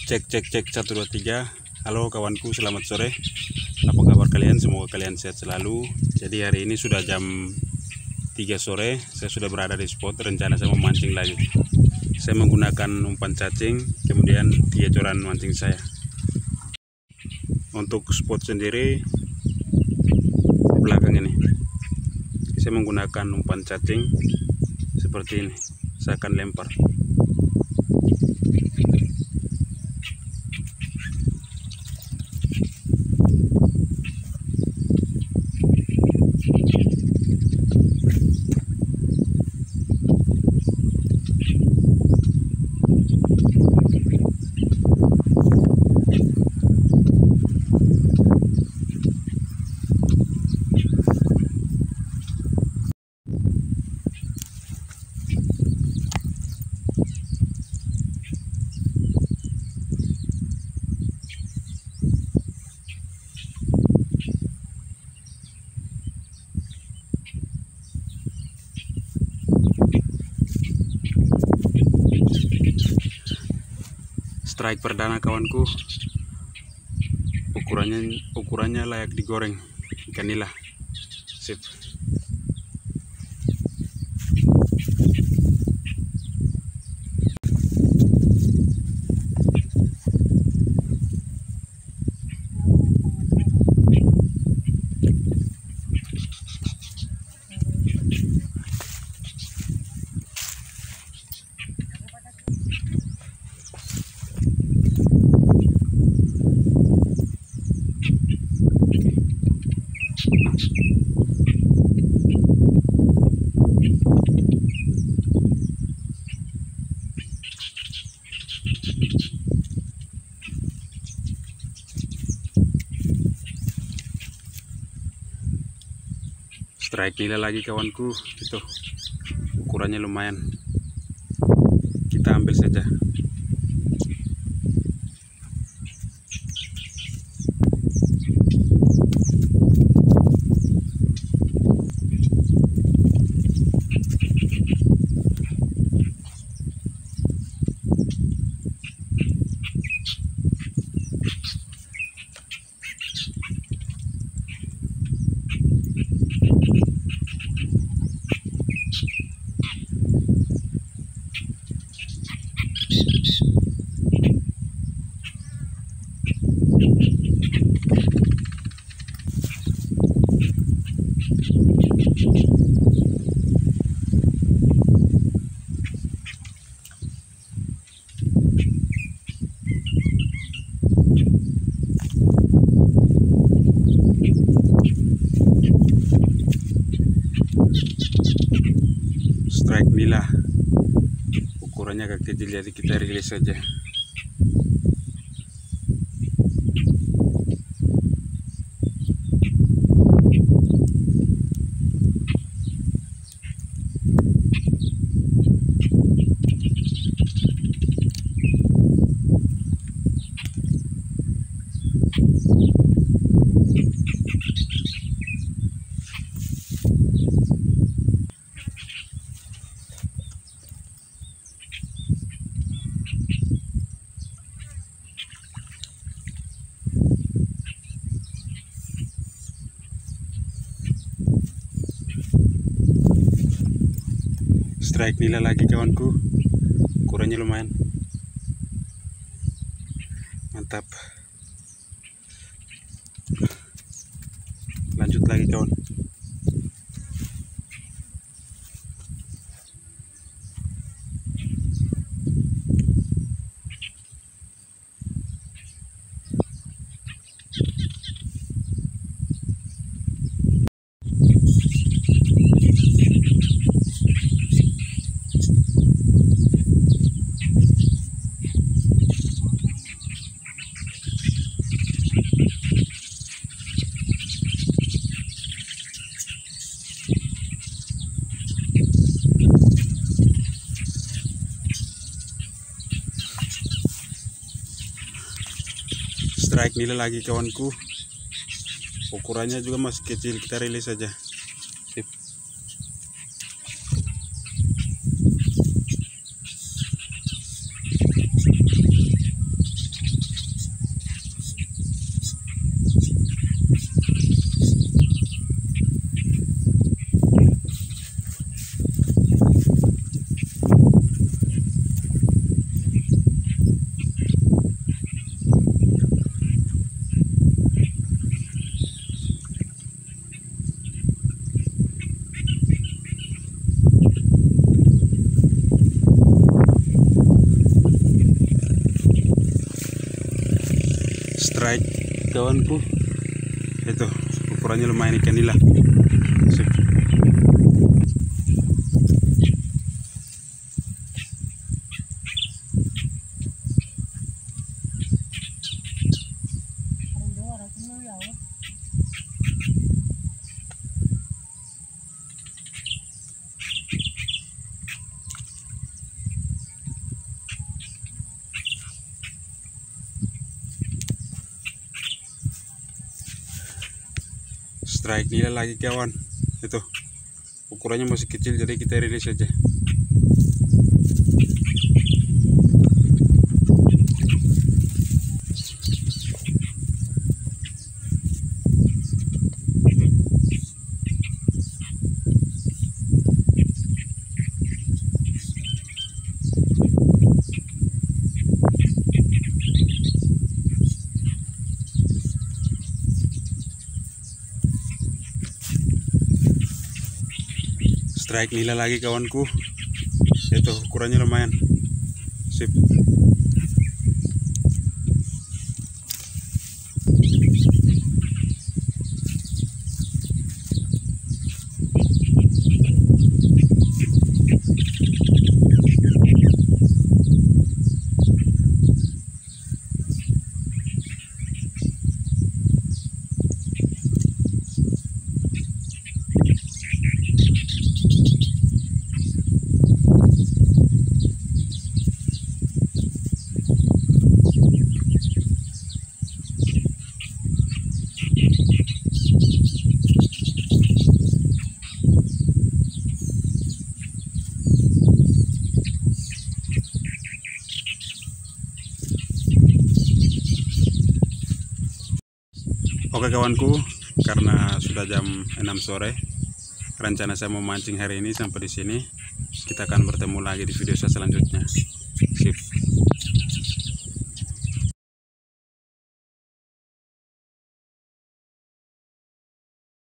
Cek 1 2 3. Halo kawanku, selamat sore. Apa kabar kalian? Semoga kalian sehat selalu. Jadi hari ini sudah jam 3 sore. Saya sudah berada di spot. Rencana saya memancing lagi. Saya menggunakan umpan cacing, kemudian 3 joran mancing saya. Untuk spot sendiri di belakang ini, saya menggunakan umpan cacing seperti ini. Saya akan lempar. Strike perdana kawanku, ukurannya layak digoreng, ikan nila. Sip. Strike nila lagi kawanku, itu ukurannya lumayan, kita ambil saja. Strike nila, ukurannya agak kecil, jadi kita rilis saja. Strike nila lagi kawanku, ukurannya lumayan, mantap. Lanjut lagi kawan. Strike nila lagi kawanku, ukurannya juga masih kecil, kita rilis saja. Sip. strike kawanku. Itu ukurannya lumayan ikan nila. Sip. Strike nila lagi kawan. Itu ukurannya masih kecil, jadi kita rilis saja. Strike nila lagi kawanku. Itu ukurannya lumayan. Sip. Oke kawanku, karena sudah jam 6 sore, rencana saya mau mancing hari ini sampai di sini. Kita akan bertemu lagi di video saya selanjutnya.